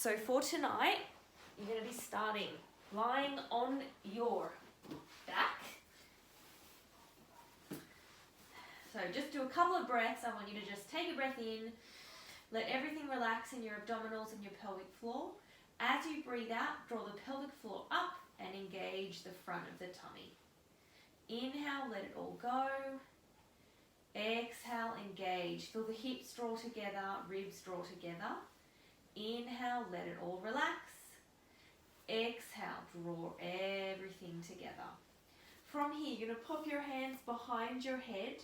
So for tonight, you're going to be starting lying on your back. So just do a couple of breaths. I want you to just take a breath in, let everything relax in your abdominals and your pelvic floor. As you breathe out, draw the pelvic floor up and engage the front of the tummy. Inhale, let it all go. Exhale, engage. Feel the hips draw together, ribs draw together. Inhale, let it all relax. Exhale, draw everything together. From here, you're going to pop your hands behind your head,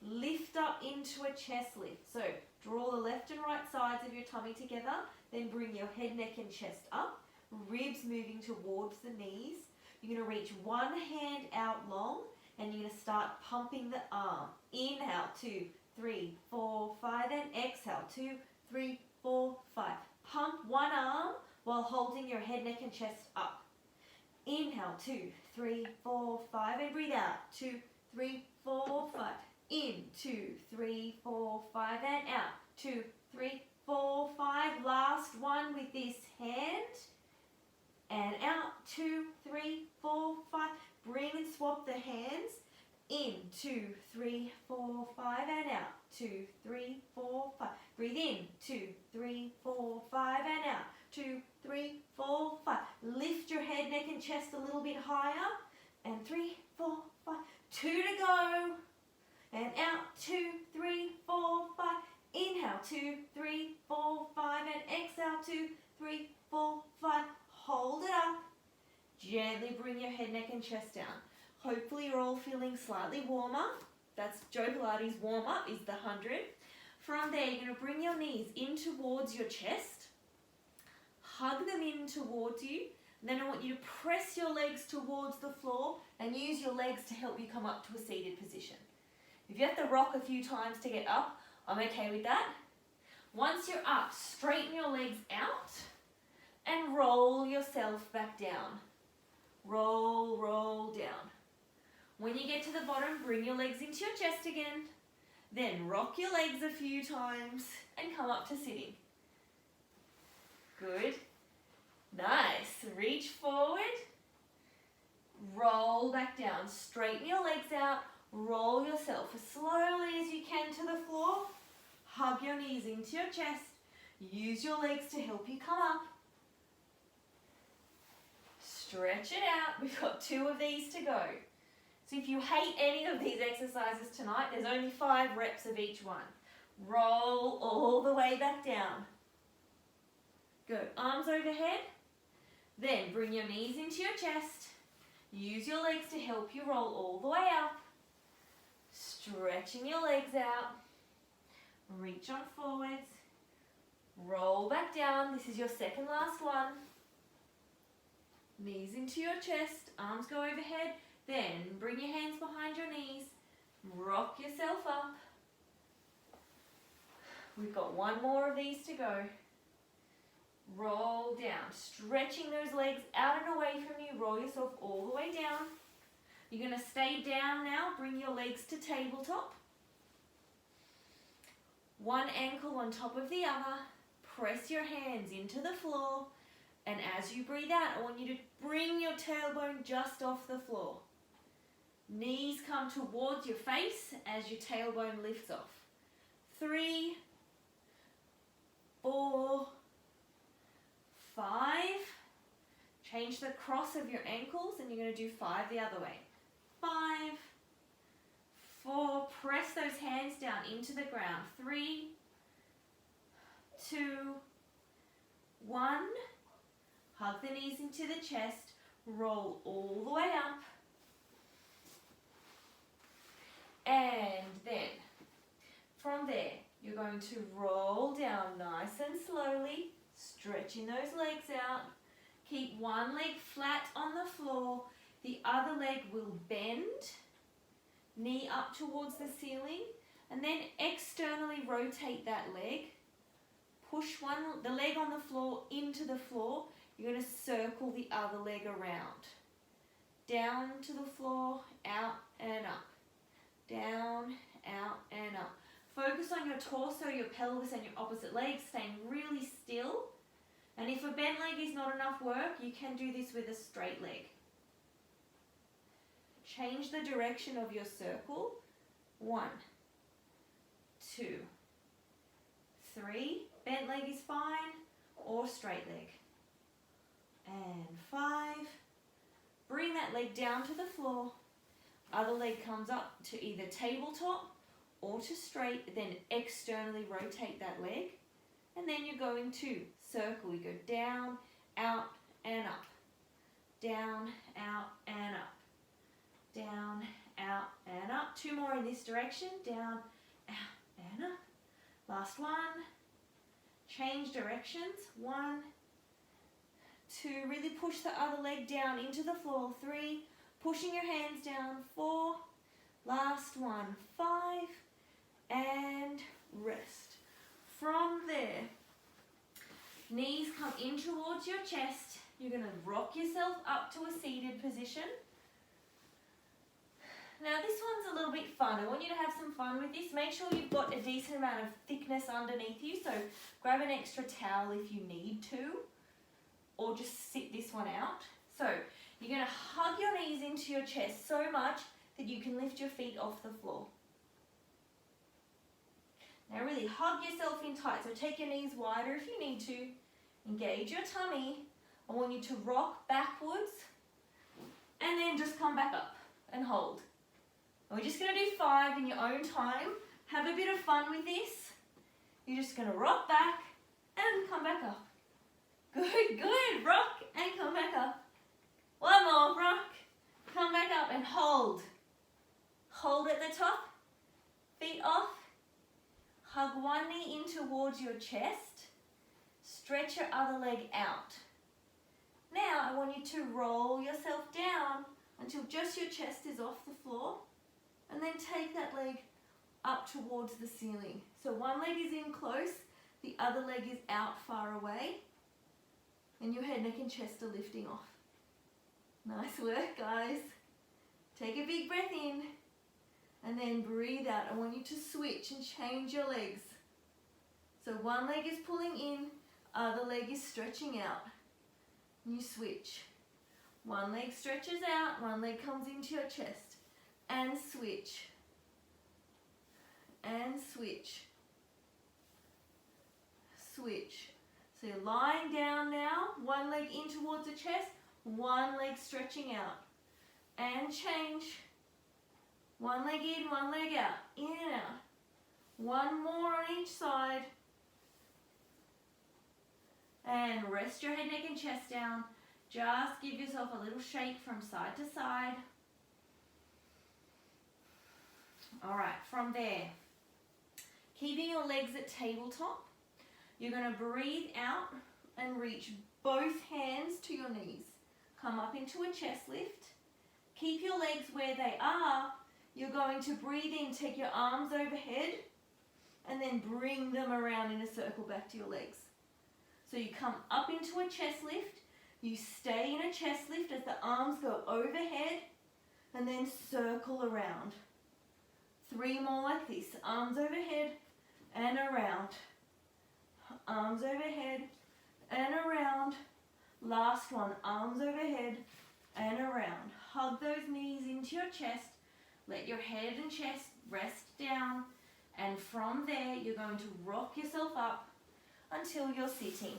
lift up into a chest lift. So draw the left and right sides of your tummy together, then bring your head, neck and chest up, ribs moving towards the knees. You're going to reach one hand out long and you're going to start pumping the arm. Inhale, 2, 3, 4, 5, and exhale, 2, 3, 4, 5. Pump one arm while holding your head, neck and chest up. Inhale, 2, 3, 4, 5, and breathe out. 2, 3, 4, 5. In, 2, 3, 4, 5, and out. 2, 3, 4, 5. Last one with this hand. And out. 2, 3, 4, 5. Bring and swap the hands. In, 2, 3, 4, 5, and out. 2, 3, 4, 5. Breathe in. 2, 3, 4, 5, and out. 2, 3, 4, 5. Lift your head, neck, and chest a little bit higher. And 3, 4, 5. 2 to go. And out. 2, 3, 4, 5. Inhale. 2, 3, 4, 5. And exhale. 2, 3, 4, 5. Hold it up. Gently bring your head, neck, and chest down. Hopefully you're all feeling slightly warmer. That's Joe Pilates warm up is the 100. From there, you're going to bring your knees in towards your chest. Hug them in towards you. And then I want you to press your legs towards the floor and use your legs to help you come up to a seated position. If you have to rock a few times to get up, I'm okay with that. Once you're up, straighten your legs out and roll yourself back down. Roll, roll down. When you get to the bottom, bring your legs into your chest again. Then rock your legs a few times and come up to sitting. Good. Nice. Reach forward. Roll back down. Straighten your legs out. Roll yourself as slowly as you can to the floor. Hug your knees into your chest. Use your legs to help you come up. Stretch it out. We've got 2 of these to go. So if you hate any of these exercises tonight, there's only 5 reps of each one. Roll all the way back down. Good. Arms overhead. Then bring your knees into your chest. Use your legs to help you roll all the way up. Stretching your legs out. Reach on forwards. Roll back down. This is your second last one. Knees into your chest. Arms go overhead. Then bring your hands behind your knees. Rock yourself up. We've got 1 more of these to go. Roll down. Stretching those legs out and away from you. Roll yourself all the way down. You're going to stay down now. Bring your legs to tabletop. 1 ankle on top of the other. Press your hands into the floor. And as you breathe out, I want you to bring your tailbone just off the floor. Knees come towards your face as your tailbone lifts off. 3, 4, 5. Change the cross of your ankles and you're going to do 5 the other way. 5, 4. Press those hands down into the ground. 3, 2, 1. Hug the knees into the chest. Roll all the way up. And then, from there, you're going to roll down nice and slowly, stretching those legs out. Keep one leg flat on the floor. The other leg will bend, knee up towards the ceiling, and then externally rotate that leg. Push the leg on the floor into the floor. You're going to circle the other leg around. Down to the floor, out and up. Down, out and up. Focus on your torso, your pelvis and your opposite leg, staying really still. And if a bent leg is not enough work, you can do this with a straight leg. Change the direction of your circle. 1, 2, 3. Bent leg is fine, or straight leg. And 5. Bring that leg down to the floor. Other leg comes up to either tabletop or to straight, then externally rotate that leg. And then you're going to circle. You go down, out, and up. Down, out, and up. Down, out, and up. 2 more in this direction. Down, out, and up. Last one. Change directions. 1, 2. Really push the other leg down into the floor. 3. Pushing your hands down. 4. Last one. 5. And rest. From there, knees come in towards your chest. You're going to rock yourself up to a seated position. Now this one's a little bit fun. I want you to have some fun with this. Make sure you've got a decent amount of thickness underneath you. So grab an extra towel if you need to, or just sit this one out. So you're going to hug your knees into your chest so much that you can lift your feet off the floor. Now really hug yourself in tight. So take your knees wider if you need to. Engage your tummy. I want you to rock backwards and then just come back up and hold. And we're just going to do 5 in your own time. Have a bit of fun with this. You're just going to rock back and come back up. Good, good. Rock and come back up. One more. Rock, come back up and hold. Hold at the top. Feet off. Hug one knee in towards your chest. Stretch your other leg out. Now I want you to roll yourself down until just your chest is off the floor. And then take that leg up towards the ceiling. So one leg is in close, the other leg is out far away. And your head, neck and chest are lifting off. Nice work, guys. Take a big breath in. And then breathe out. I want you to switch and change your legs. So one leg is pulling in, other leg is stretching out. You switch. One leg stretches out, one leg comes into your chest. And switch. And switch. Switch. So you're lying down now, one leg in towards the chest, one leg stretching out. And change. One leg in, one leg out, in and out. One more on each side. And rest your head, neck and chest down. Just give yourself a little shake from side to side. All right, from there, keeping your legs at tabletop, you're going to breathe out and reach both hands to your knees. Come up into a chest lift. Keep your legs where they are. You're going to breathe in, take your arms overhead, and then bring them around in a circle back to your legs. So you come up into a chest lift, you stay in a chest lift as the arms go overhead, and then circle around. 3 more like this, arms overhead and around. Arms overhead and around. Last one, arms overhead and around. Hug those knees into your chest. Let your head and chest rest down. And from there, you're going to rock yourself up until you're sitting.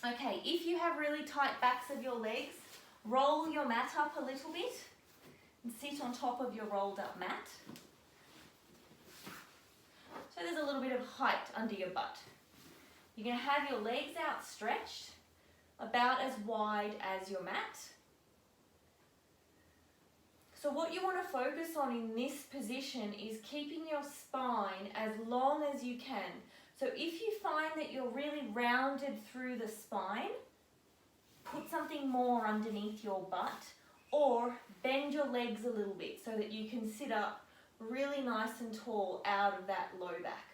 Okay, if you have really tight backs of your legs, roll your mat up a little bit and sit on top of your rolled up mat. So there's a little bit of height under your butt. You're going to have your legs outstretched, about as wide as your mat. So what you want to focus on in this position is keeping your spine as long as you can. So if you find that you're really rounded through the spine, put something more underneath your butt, or bend your legs a little bit so that you can sit up really nice and tall out of that low back.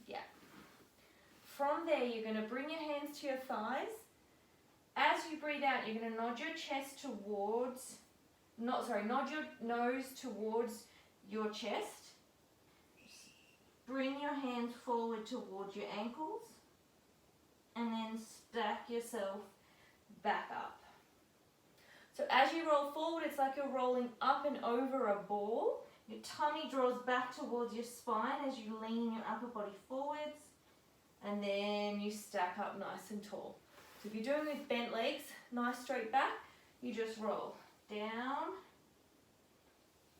Yeah. From there, you're going to bring your hands to your thighs. As you breathe out, you're going to nod your chest towards, nod your nose towards your chest. bring your hands forward towards your ankles and then stack yourself back up. So as you roll forward, it's like you're rolling up and over a ball. Your tummy draws back towards your spine as you lean your upper body forwards, and then you stack up nice and tall. So if you're doing with bent legs, nice straight back, you just roll down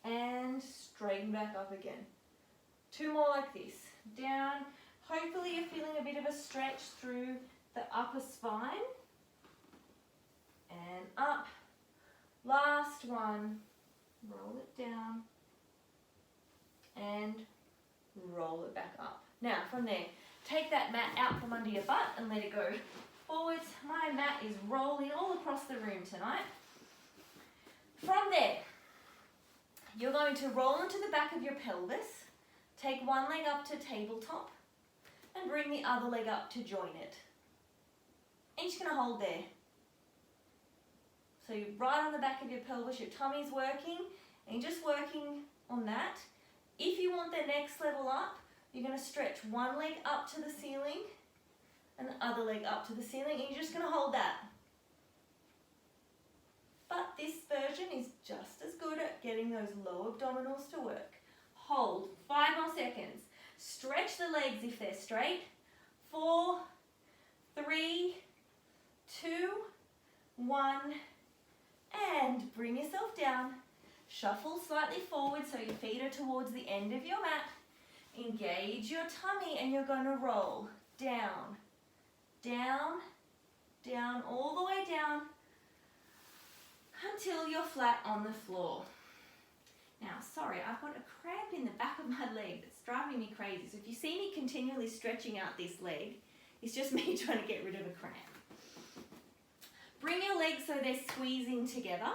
and straighten back up again. 2 more like this. Down. Hopefully you're feeling a bit of a stretch through the upper spine. And up. Last one. Roll it down. And roll it back up. Now from there, take that mat out from under your butt and let it go forwards. My mat is rolling all across the room tonight. From there, you're going to roll into the back of your pelvis, take one leg up to tabletop, and bring the other leg up to join it. And you're just going to hold there. So you're right on the back of your pelvis, your tummy's working, and you're just working on that. If you want the next level up, you're going to stretch one leg up to the ceiling and the other leg up to the ceiling, and you're just going to hold that. But this version is just as good at getting those low abdominals to work. Hold, 5 more seconds. Stretch the legs if they're straight. 4, 3, 2, 1, and bring yourself down. Shuffle slightly forward so your feet are towards the end of your mat. Engage your tummy and you're going to roll down, down, down, all the way down until you're flat on the floor. Now, sorry, I've got a cramp in the back of my leg that's driving me crazy. So if you see me continually stretching out this leg, it's just me trying to get rid of a cramp. Bring your legs so they're squeezing together.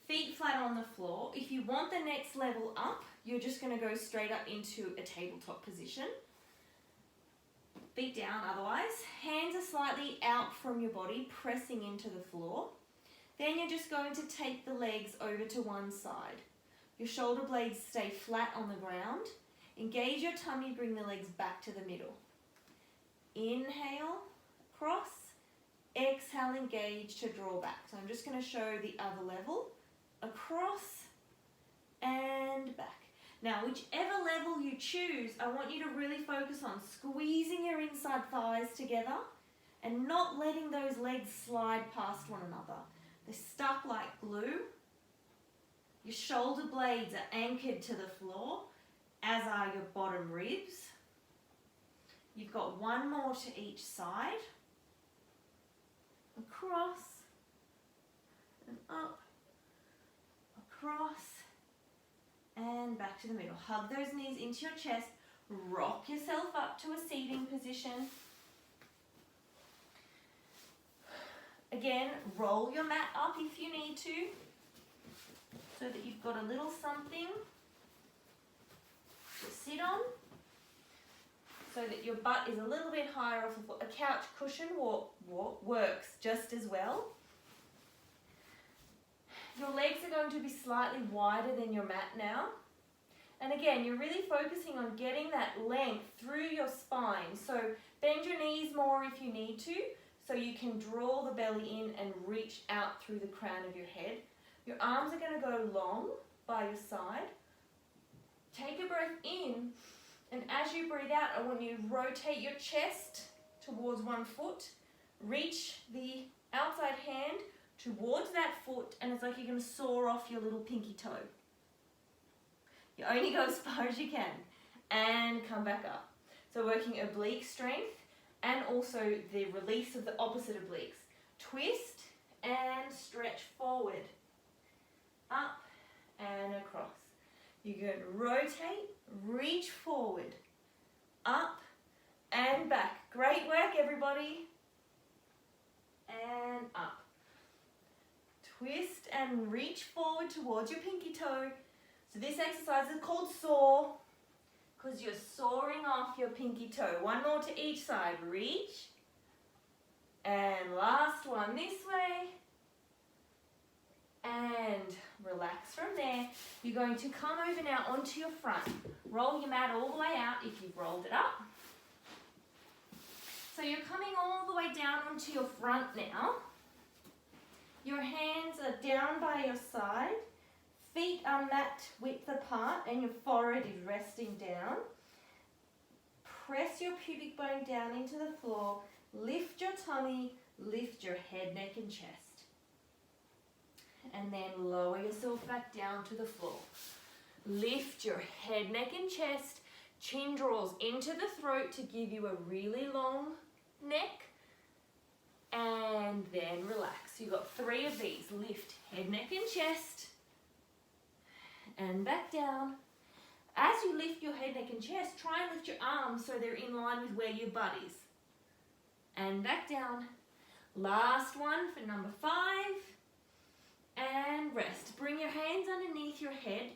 Feet flat on the floor. If you want the next level up, you're just going to go straight up into a tabletop position. Feet down otherwise. Hands are slightly out from your body, pressing into the floor. Then you're just going to take the legs over to one side. Your shoulder blades stay flat on the ground. Engage your tummy, bring the legs back to the middle. Inhale, cross. Exhale, engage to draw back. So I'm just going to show the other level. Across and back. Now, whichever level you choose, I want you to really focus on squeezing your inside thighs together and not letting those legs slide past one another. They're stuck like glue. Your shoulder blades are anchored to the floor, as are your bottom ribs. You've got one more to each side. Across and up. Across and back to the middle. Hug those knees into your chest. Rock yourself up to a seating position. Again, roll your mat up if you need to, so that you've got a little something to sit on, so that your butt is a little bit higher off of a couch cushion. Works just as well. Your legs are going to be slightly wider than your mat now. And again, you're really focusing on getting that length through your spine. So bend your knees more if you need to, so you can draw the belly in and reach out through the crown of your head. Your arms are going to go long by your side. Take a breath in, and as you breathe out, I want you to rotate your chest towards one foot. Reach the outside hand towards that foot, and it's like you're going to saw off your little pinky toe. You only go as far as you can, and come back up. So working oblique strength, and also the release of the opposite obliques. Twist and stretch forward, up and across. You're going to rotate, reach forward, up and back. Great work, everybody. And up. Twist and reach forward towards your pinky toe. So this exercise is called soar, because you're soaring off your pinky toe. One more to each side. Reach. And last one this way. and relax from there. You're going to come over now onto your front. Roll your mat all the way out if you've rolled it up. So you're coming all the way down onto your front now. Your hands are down by your side. Feet are mat width apart and your forehead is resting down. Press your pubic bone down into the floor. Lift your tummy, lift your head, neck and chest. And then lower yourself back down to the floor. Lift your head, neck and chest. Chin draws into the throat to give you a really long neck. And then relax. You've got 3 of these. Lift head, neck and chest. And back down. As you lift your head, neck and chest, try and lift your arms so they're in line with where your butt is. And back down. Last one for number 5. And rest. Bring your hands underneath your head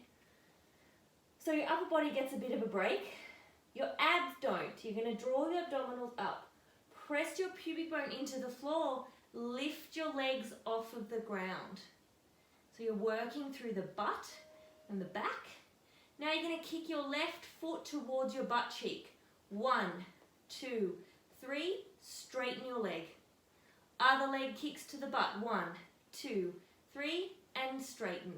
so your upper body gets a bit of a break. Your abs don't. You're going to draw the abdominals up. Press your pubic bone into the floor. Lift your legs off of the ground. So you're working through the butt and the back. Now you're going to kick your left foot towards your butt cheek. 1, 2, 3. Straighten your leg. Other leg kicks to the butt. 1, 2, 3. And straighten.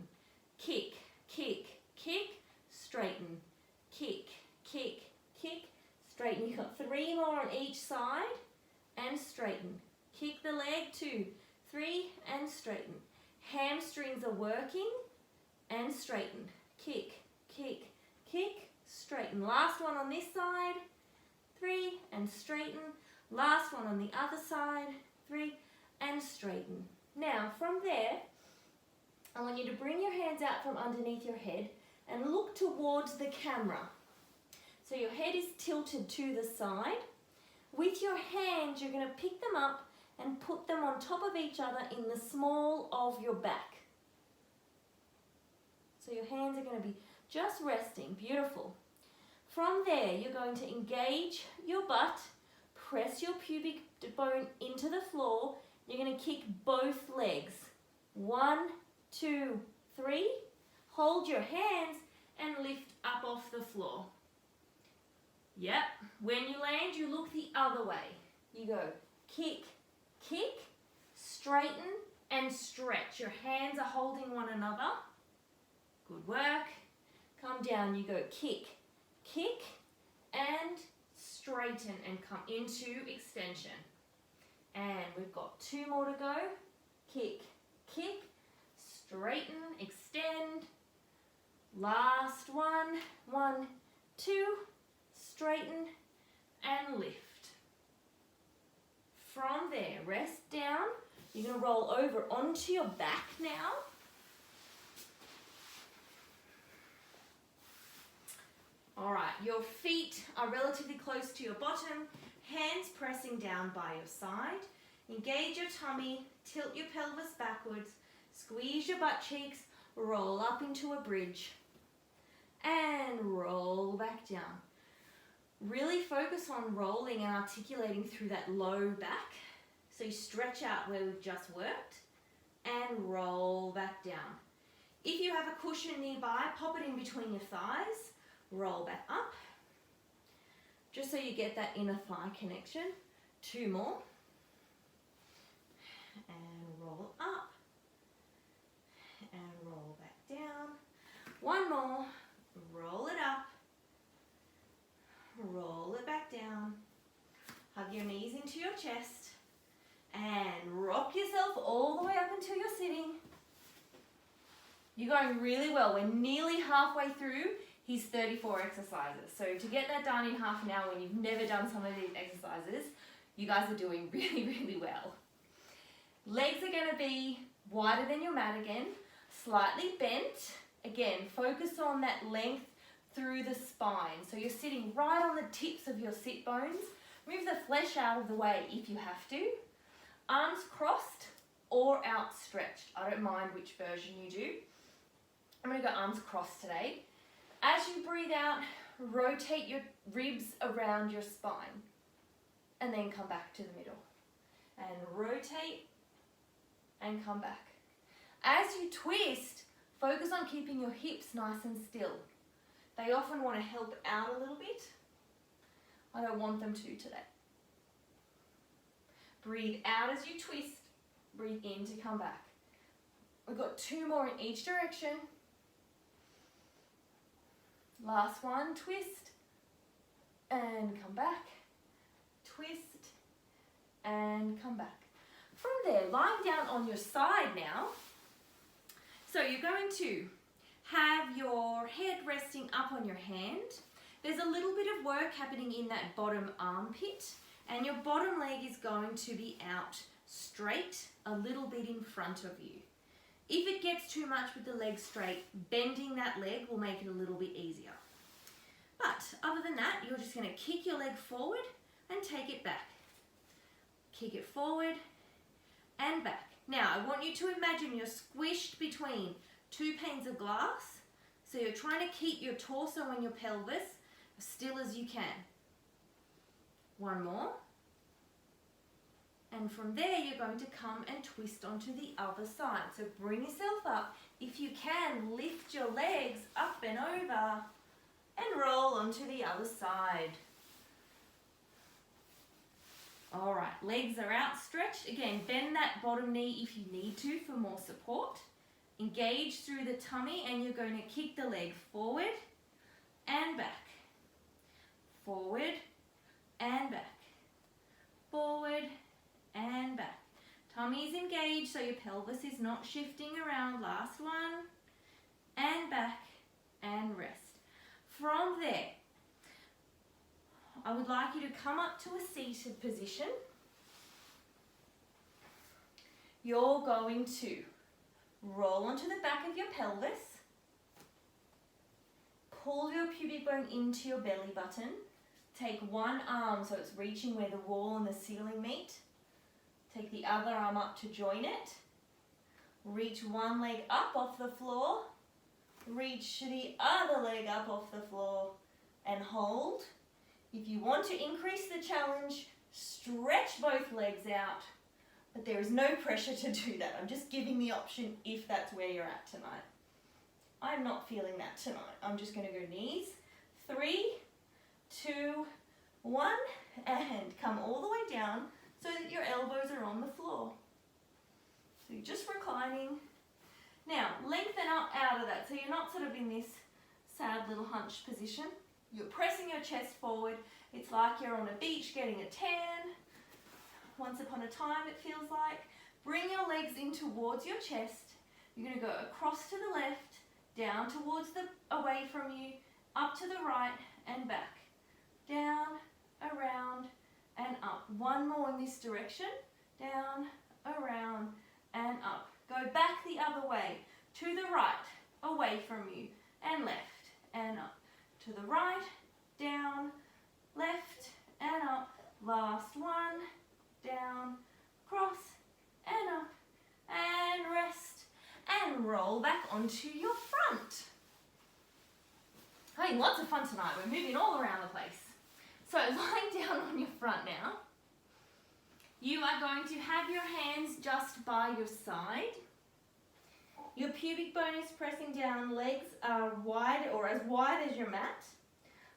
Kick, kick, kick. Straighten. Kick, kick, kick. Straighten. You've got 3 more on each side. And straighten. Kick the leg. 2, 3. And straighten. Hamstrings are working. And straighten. Kick, kick, kick. Straighten. Last one on this side. 3. And straighten. Last one on the other side. 3. And straighten. Now from there, I want you to bring your hands out from underneath your head and look towards the camera. So your head is tilted to the side. With your hands, you're going to pick them up and put them on top of each other in the small of your back. So your hands are going to be just resting. Beautiful. From there, you're going to engage your butt, press your pubic bone into the floor. You're going to kick both legs. 1, 2, 3. Hold your hands and lift up off the floor. Yep. When you land, you look the other way. You go kick, kick, straighten and stretch. Your hands are holding one another. Good work. Come down. You go kick, kick and straighten and come into extension. And we've got 2 more to go. Kick, kick, straighten, extend. Last one. 1, 2, straighten and lift. From there, rest down. You're going to roll over onto your back now. All right, your feet are relatively close to your bottom, hands pressing down by your side. Engage your tummy, tilt your pelvis backwards, squeeze your butt cheeks, roll up into a bridge, and roll back down. Really focus on rolling and articulating through that low back. So you stretch out where we've just worked, and roll back down. If you have a cushion nearby, pop it in between your thighs. Roll back up, just so you get that inner thigh connection. 2 more, and roll up, and roll back down. 1 more, roll it up, roll it back down. Hug your knees into your chest, and rock yourself all the way up until you're sitting. You're going really well. We're nearly halfway through his 34 exercises. So to get that done in half an hour when you've never done some of these exercises, you guys are doing really, really well. Legs are going to be wider than your mat again, slightly bent. Again, focus on that length through the spine. So you're sitting right on the tips of your sit bones. Move the flesh out of the way if you have to. Arms crossed or outstretched. I don't mind which version you do. I'm going to go arms crossed today. As you breathe out, rotate your ribs around your spine and then come back to the middle. And rotate and come back. As you twist, focus on keeping your hips nice and still. They often want to help out a little bit. I don't want them to today. Breathe out as you twist. Breathe in to come back. We've got 2 more in each direction. Last one, twist and come back. Twist and come back. From there, lying down on your side now. So you're going to have your head resting up on your hand. There's a little bit of work happening in that bottom armpit, and your bottom leg is going to be out straight, a little bit in front of you. If it gets too much with the leg straight, bending that leg will make it a little bit easier. But other than that, you're just going to kick your leg forward and take it back. Kick it forward and back. Now, I want you to imagine you're squished between 2 panes of glass. So you're trying to keep your torso and your pelvis as still as you can. 1 more. And from there, you're going to come and twist onto the other side. So bring yourself up. If you can, lift your legs up and over and roll onto the other side. All right, legs are outstretched. Again, bend that bottom knee if you need to for more support. Engage through the tummy, and you're going to kick the leg forward and back. Forward and back. Forward and back. Tummy is engaged, so your pelvis is not shifting around. Last one. And back and rest. From there, I would like you to come up to a seated position. You're going to roll onto the back of your pelvis. Pull your pubic bone into your belly button. Take one arm so it's reaching where the wall and the ceiling meet. Take the other arm up to join it. Reach one leg up off the floor. Reach the other leg up off the floor and hold. If you want to increase the challenge, stretch both legs out, but there is no pressure to do that. I'm just giving the option if that's where you're at tonight. I'm not feeling that tonight. I'm just going to go knees. 3, 2, 1, and come all the way down so that your elbows are on the floor. So you're just reclining. Now, lengthen up out of that so you're not sort of in this sad little hunched position. You're pressing your chest forward. It's like you're on a beach getting a tan. Once upon a time, it feels like. Bring your legs in towards your chest. You're going to go across to the left, down towards away from you, up to the right and back. Down, around and up. 1 more in this direction. Down, around and up. Go back the other way, to the right, away from you, and left and up. To the right, down, left and up. Last one, down, cross and up, and rest, and roll back onto your front. Having lots of fun tonight. We're moving all around the place. So lying down on your front now, you are going to have your hands just by your side. Your pubic bone is pressing down, legs are wide or as wide as your mat.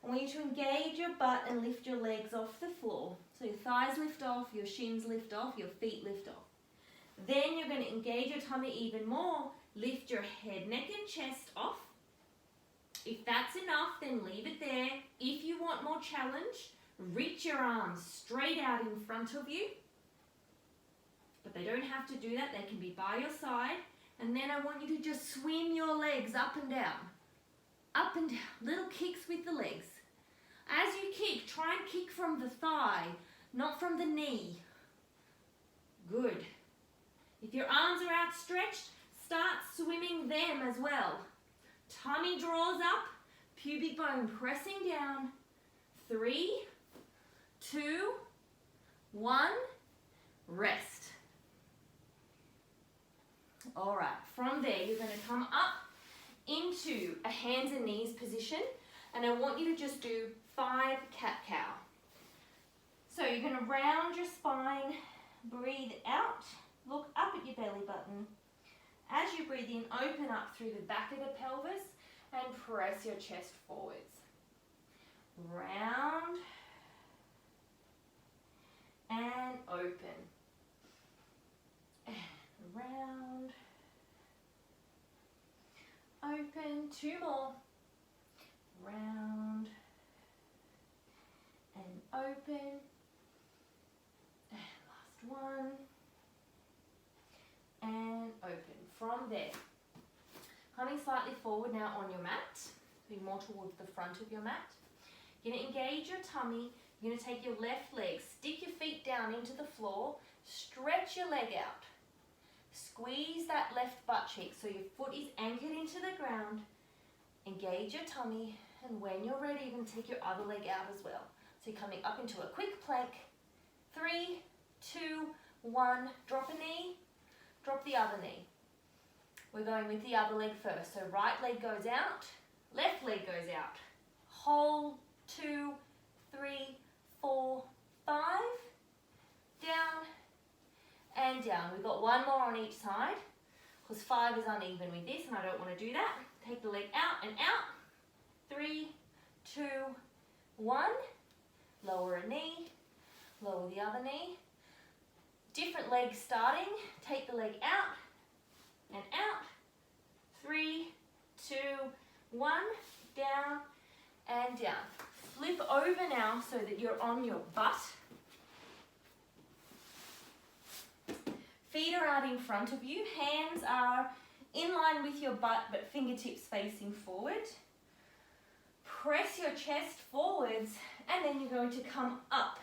I want you to engage your butt and lift your legs off the floor. So your thighs lift off, your shins lift off, your feet lift off. Then you're going to engage your tummy even more. Lift your head, neck and chest off. If that's enough, then leave it there. If you want more challenge, reach your arms straight out in front of you. But they don't have to do that. They can be by your side. And then I want you to just swim your legs up and down. Up and down. Little kicks with the legs. As you kick, try and kick from the thigh, not from the knee. Good. If your arms are outstretched, start swimming them as well. Tummy draws up, pubic bone pressing down. 3, 2, 1, rest. All right, from there you're going to come up into a hands and knees position, and I want you to just do 5 cat-cow. So you're going to round your spine, breathe out, look up at your belly button, As you breathe in, open up through the back of the pelvis and press your chest forwards. Round and open. And round. Open. 2 more. Round and open. And last one. And open. From there, coming slightly forward now on your mat, so more towards the front of your mat. You're going to engage your tummy. You're going to take your left leg, stick your feet down into the floor, stretch your leg out. Squeeze that left butt cheek so your foot is anchored into the ground. Engage your tummy, and when you're ready, you can take your other leg out as well. So you're coming up into a quick plank. 3, 2, 1, drop a knee, drop the other knee. We're going with the other leg first. So right leg goes out, left leg goes out. Hold, 2, 3, 4, 5. Down and down. We've got 1 more on each side because 5 is uneven with this and I don't want to do that. Take the leg out and out. 3, 2, 1. Lower a knee, lower the other knee. Different legs starting. Take the leg out and out. 3, 2, 1. Down and down. Flip over now so that you're on your butt. Feet are out in front of you. Hands are in line with your butt but fingertips facing forward. Press your chest forwards and then you're going to come up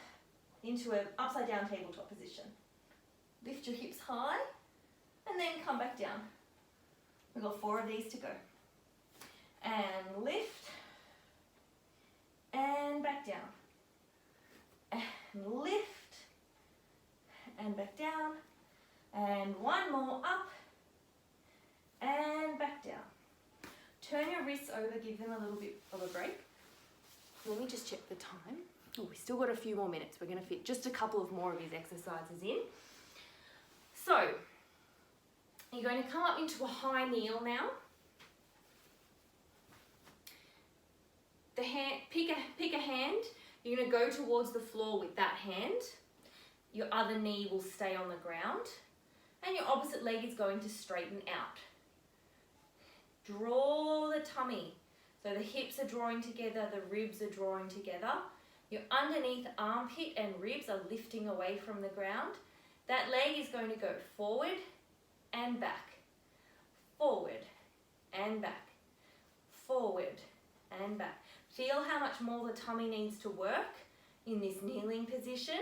into an upside down tabletop position. Lift your hips high and then come back down. We've got 4 of these to go. And lift and back down. And lift and back down. And 1 more up and back down. Turn your wrists over, give them a little bit of a break. Let me just check the time. Oh, we've still got a few more minutes. We're going to fit just a couple of more of these exercises in. So, you're going to come up into a high kneel now. The hand, pick a hand. You're going to go towards the floor with that hand. Your other knee will stay on the ground. And your opposite leg is going to straighten out. Draw the tummy. So the hips are drawing together, the ribs are drawing together. Your underneath armpit and ribs are lifting away from the ground. That leg is going to go forward and back. Forward and back. Forward and back. Feel how much more the tummy needs to work in this kneeling position.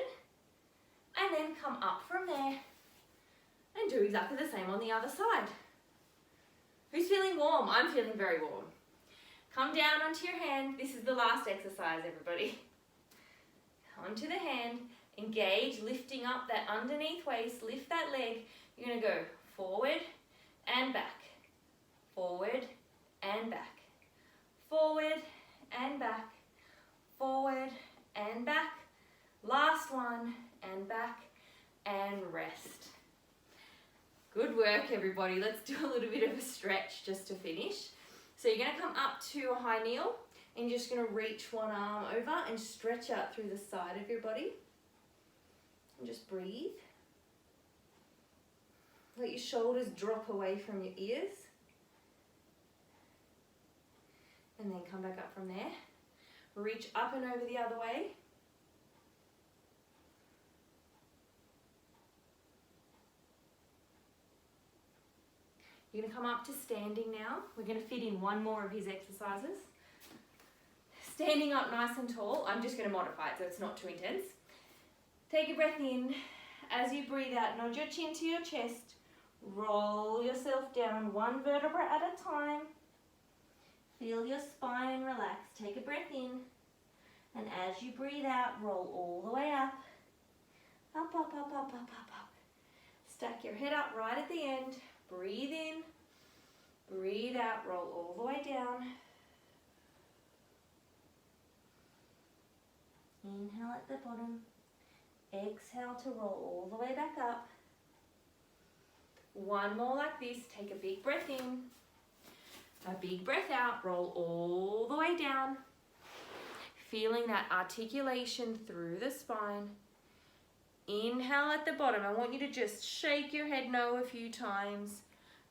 And then come up from there and do exactly the same on the other side. Who's feeling warm? I'm feeling very warm. Come down onto your hand. This is the last exercise, everybody. Come to the hand. Engage, lifting up that underneath waist. Lift that leg. You're going to go forward and back. Forward and back. Forward and back. Forward and back. Last one and back and rest. Good work, everybody. Let's do a little bit of a stretch just to finish. So you're going to come up to a high kneel and you're just going to reach one arm over and stretch out through the side of your body. And just breathe. Let your shoulders drop away from your ears. And then come back up from there. Reach up and over the other way. You're going to come up to standing now. We're going to fit in 1 more of his exercises. Standing up nice and tall. I'm just going to modify it so it's not too intense. Take a breath in. As you breathe out, nod your chin to your chest. Roll yourself down 1 vertebra at a time. Feel your spine relax. Take a breath in. And as you breathe out, roll all the way up. Up, up, up, up, up, up, up. Stack your head up right at the end. Breathe in. Breathe out. Roll all the way down. Inhale at the bottom. Exhale to roll all the way back up. One more like this. Take a big breath in, a big breath out, roll all the way down. Feeling that articulation through the spine. Inhale at the bottom. I want you to just shake your head no a few times.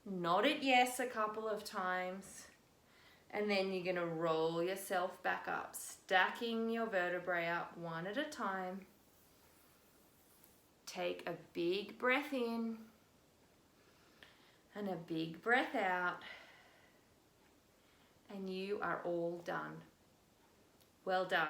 Nod it yes a couple of times. And then you're going to roll yourself back up, stacking your vertebrae up one at a time. Take a big breath in and a big breath out. And you are all done. Well done.